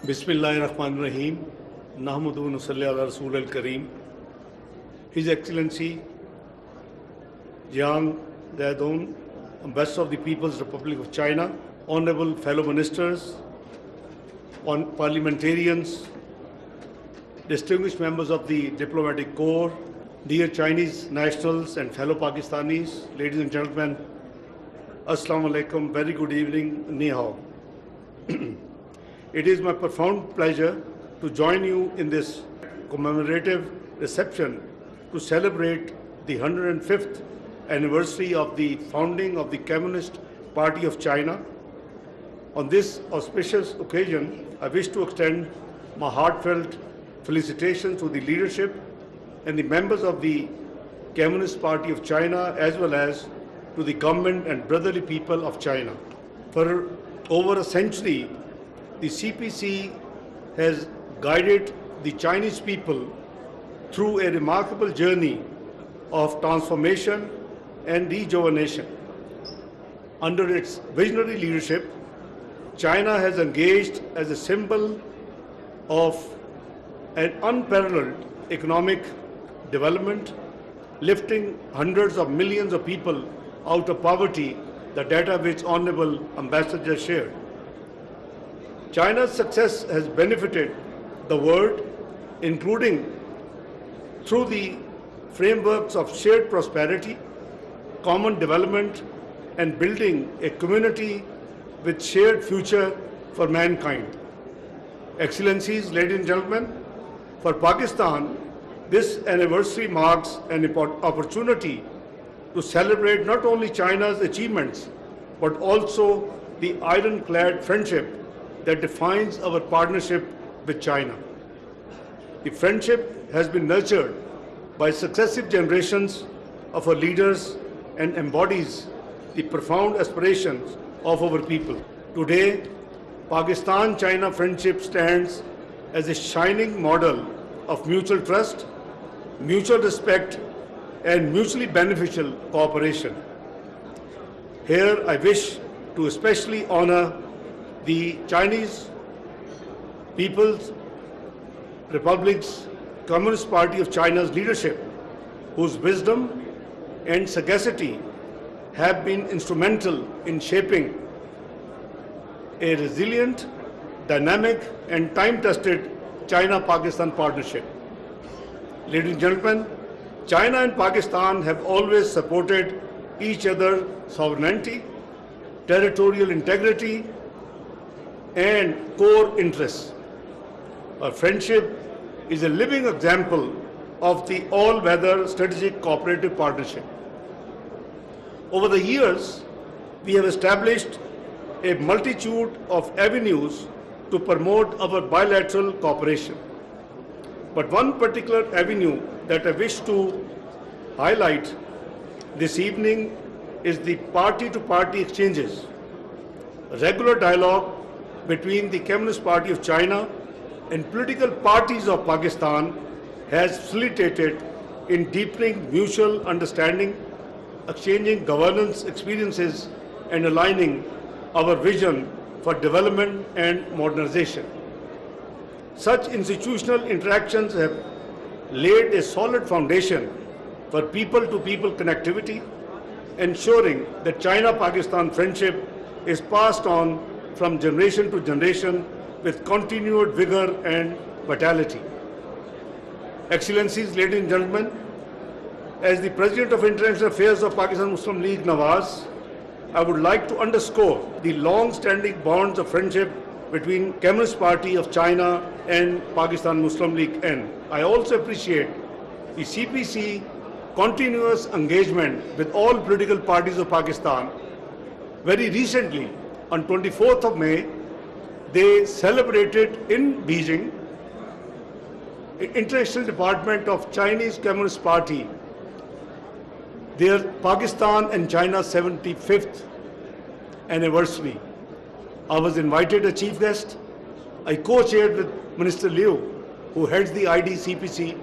Bismillahirrahmanirrahim. Nahmadu wa nusalli ala Rasul al-Kareem. His Excellency Jiang Zhaidong, Ambassador of the People's Republic of China, Honorable fellow ministers, parliamentarians, distinguished members of the diplomatic corps, dear Chinese nationals and fellow Pakistanis, ladies and gentlemen, Assalamu alaikum, very good evening, ni hao. It is my profound pleasure to join you in this commemorative reception to celebrate the 105th anniversary of the founding of the Communist Party of China. On this auspicious occasion, I wish to extend my heartfelt felicitations to the leadership and the members of the Communist Party of China, as well as to the government and brotherly people of China. For over a century, the CPC has guided the Chinese people through a remarkable journey of transformation and rejuvenation. Under its visionary leadership, China has engaged as a symbol of an unparalleled economic development, lifting hundreds of millions of people out of poverty, the data which Honorable Ambassador just shared. China's success has benefited the world, including through the frameworks of shared prosperity, common development, and building a community with shared future for mankind. Excellencies, ladies and gentlemen, for Pakistan, this anniversary marks an opportunity to celebrate not only China's achievements, but also the ironclad friendship that defines our partnership with China. The friendship has been nurtured by successive generations of our leaders and embodies the profound aspirations of our people. Today, Pakistan-China friendship stands as a shining model of mutual trust, mutual respect, and mutually beneficial cooperation. Here, I wish to especially honor the Chinese People's Republic's Communist Party of China's leadership, whose wisdom and sagacity have been instrumental in shaping a resilient, dynamic, and time-tested China-Pakistan partnership. Ladies and gentlemen, China and Pakistan have always supported each other's sovereignty, territorial integrity, and core interests. Our friendship is a living example of the all-weather strategic cooperative partnership. Over the years, we have established a multitude of avenues to promote our bilateral cooperation. But one particular avenue that I wish to highlight this evening is the party-to-party exchanges. Regular dialogue between the Communist Party of China and political parties of Pakistan has facilitated in deepening mutual understanding, exchanging governance experiences, and aligning our vision for development and modernization. Such institutional interactions have laid a solid foundation for people-to-people connectivity, ensuring that China-Pakistan friendship is passed on from generation to generation with continued vigor and vitality. Excellencies, ladies and gentlemen, as the President of International Affairs of Pakistan Muslim League Nawaz, I would like to underscore the long-standing bonds of friendship between Communist Party of China and Pakistan Muslim League N. I also appreciate the CPC continuous engagement with all political parties of Pakistan. Very recently, on 24th of May, they celebrated in Beijing, International Department of Chinese Communist Party, their Pakistan and China 75th anniversary. I was invited as chief guest. I co-chaired with Minister Liu, who heads the IDCPC,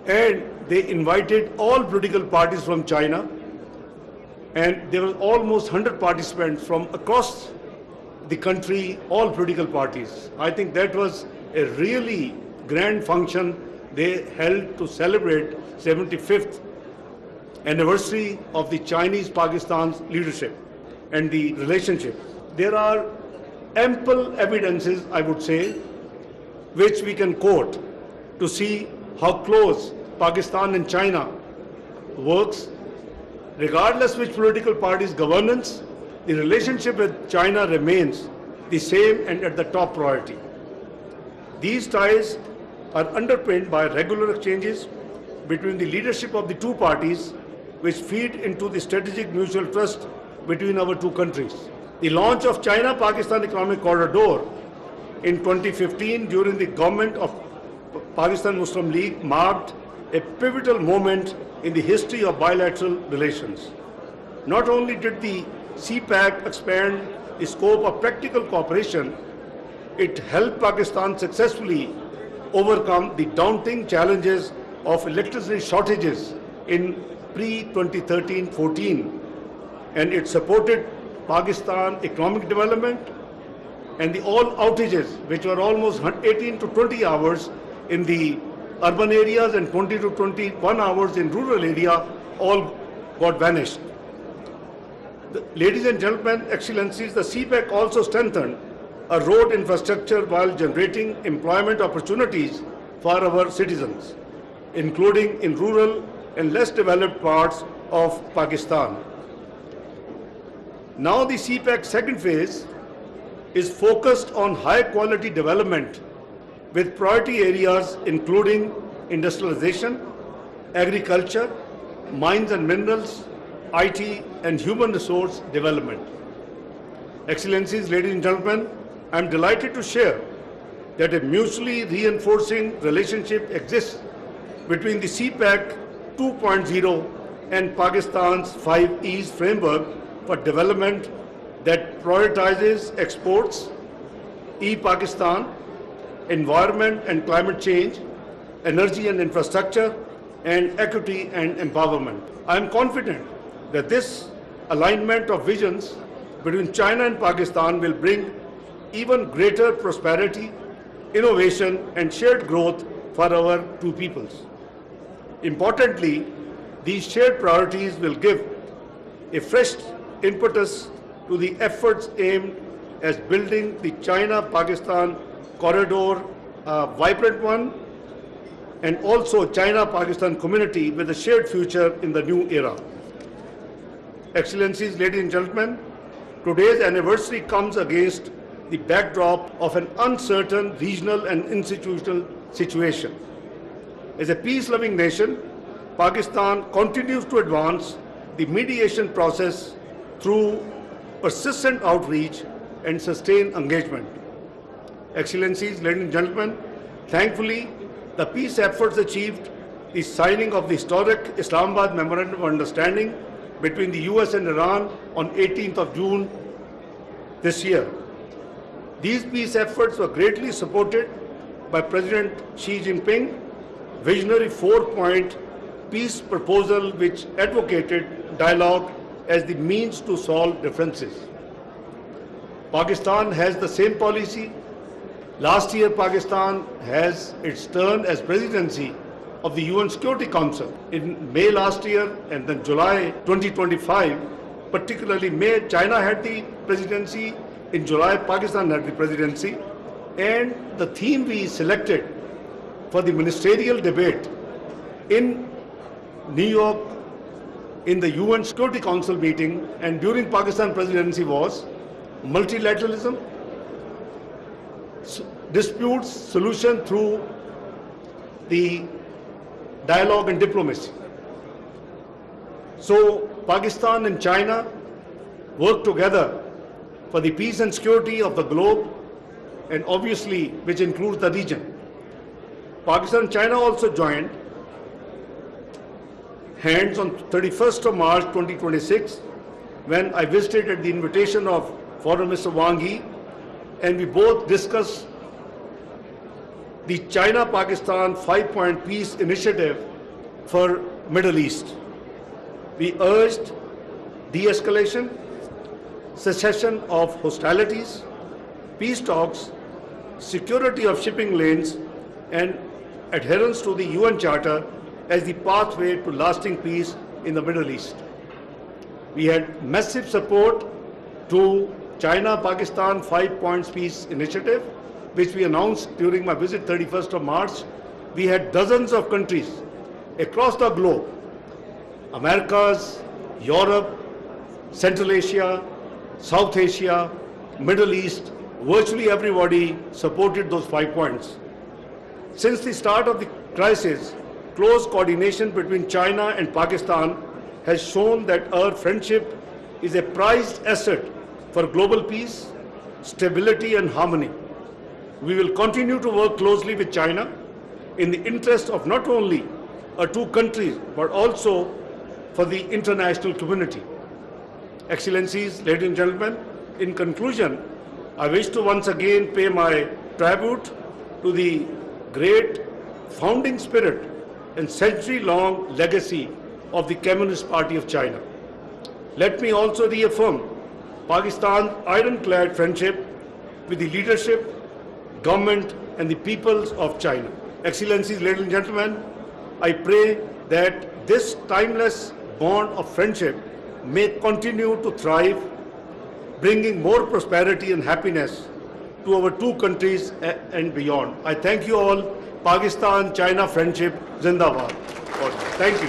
and they invited all political parties from China, and there were almost 100 participants from across the country, all political parties. I think that was a really grand function they held to celebrate 75th anniversary of the Chinese-Pakistan's leadership and the relationship. There are ample evidences, I would say, which we can quote to see how close Pakistan and China works. Regardless which political party's governance, the relationship with China remains the same and at the top priority. These ties are underpinned by regular exchanges between the leadership of the two parties, which feed into the strategic mutual trust between our two countries. The launch of China-Pakistan Economic Corridor in 2015 during the government of Pakistan Muslim League marked a pivotal moment in the history of bilateral relations. Not only did the CPEC expand the scope of practical cooperation, it helped Pakistan successfully overcome the daunting challenges of electricity shortages in pre-2013-14, and it supported Pakistan economic development, and the all outages, which were almost 18 to 20 hours in the urban areas and 20 to 21 hours in rural area, all got vanished. Ladies and gentlemen, excellencies, the CPEC also strengthened a road infrastructure while generating employment opportunities for our citizens, including in rural and less developed parts of Pakistan. Now the CPEC second phase is focused on high quality development with priority areas including industrialization, agriculture, mines and minerals, IT and human resource development. Excellencies, ladies and gentlemen, I am delighted to share that a mutually reinforcing relationship exists between the CPEC 2.0 and Pakistan's 5 E's framework for development that prioritizes exports, e-Pakistan, environment and climate change, energy and infrastructure, and equity and empowerment. I am confident that this alignment of visions between China and Pakistan will bring even greater prosperity, innovation, and shared growth for our two peoples. Importantly, these shared priorities will give a fresh impetus to the efforts aimed at building the China-Pakistan corridor a vibrant one, and also China-Pakistan community with a shared future in the new era. Excellencies, ladies and gentlemen, today's anniversary comes against the backdrop of an uncertain regional and institutional situation. As a peace-loving nation, Pakistan continues to advance the mediation process through persistent outreach and sustained engagement. Excellencies, ladies and gentlemen, thankfully, the peace efforts achieved the signing of the historic Islamabad Memorandum of Understanding between the US and Iran on 18th of June this year. These peace efforts were greatly supported by President Xi Jinping, visionary 4-point peace proposal which advocated dialogue as the means to solve differences. Pakistan has the same policy. Last year, Pakistan has its turn as presidency of the UN Security Council. In May last year and then July 2025, particularly May, China had the presidency. In July, Pakistan had the presidency. And the theme we selected for the ministerial debate in New York in the UN Security Council meeting and during Pakistan presidency was multilateralism, disputes solution through the dialogue and diplomacy. So Pakistan and China work together for the peace and security of the globe, and obviously which includes the region. Pakistan and China also joined hands on 31st of March 2026 when I visited at the invitation of Foreign Minister Wang Yi, and we both discussed the China-Pakistan 5-point peace initiative for Middle East. We urged de-escalation, cessation of hostilities, peace talks, security of shipping lanes, and adherence to the UN Charter as the pathway to lasting peace in the Middle East. We had massive support to China-Pakistan 5 Points Peace Initiative, which we announced during my visit 31st of March. We had dozens of countries across the globe, Americas, Europe, Central Asia, South Asia, Middle East, virtually everybody supported those 5 points. Since the start of the crisis, close coordination between China and Pakistan has shown that our friendship is a prized asset for global peace, stability and harmony. We will continue to work closely with China in the interest of not only our two countries, but also for the international community. Excellencies, ladies and gentlemen, in conclusion, I wish to once again pay my tribute to the great founding spirit and century-long legacy of the Communist Party of China. Let me also reaffirm Pakistan's ironclad friendship with the leadership, government and the peoples of China. Excellencies, ladies and gentlemen, I pray that this timeless bond of friendship may continue to thrive, bringing more prosperity and happiness to our two countries and beyond. I thank you all. Pakistan-China friendship, Zindabad. Thank you.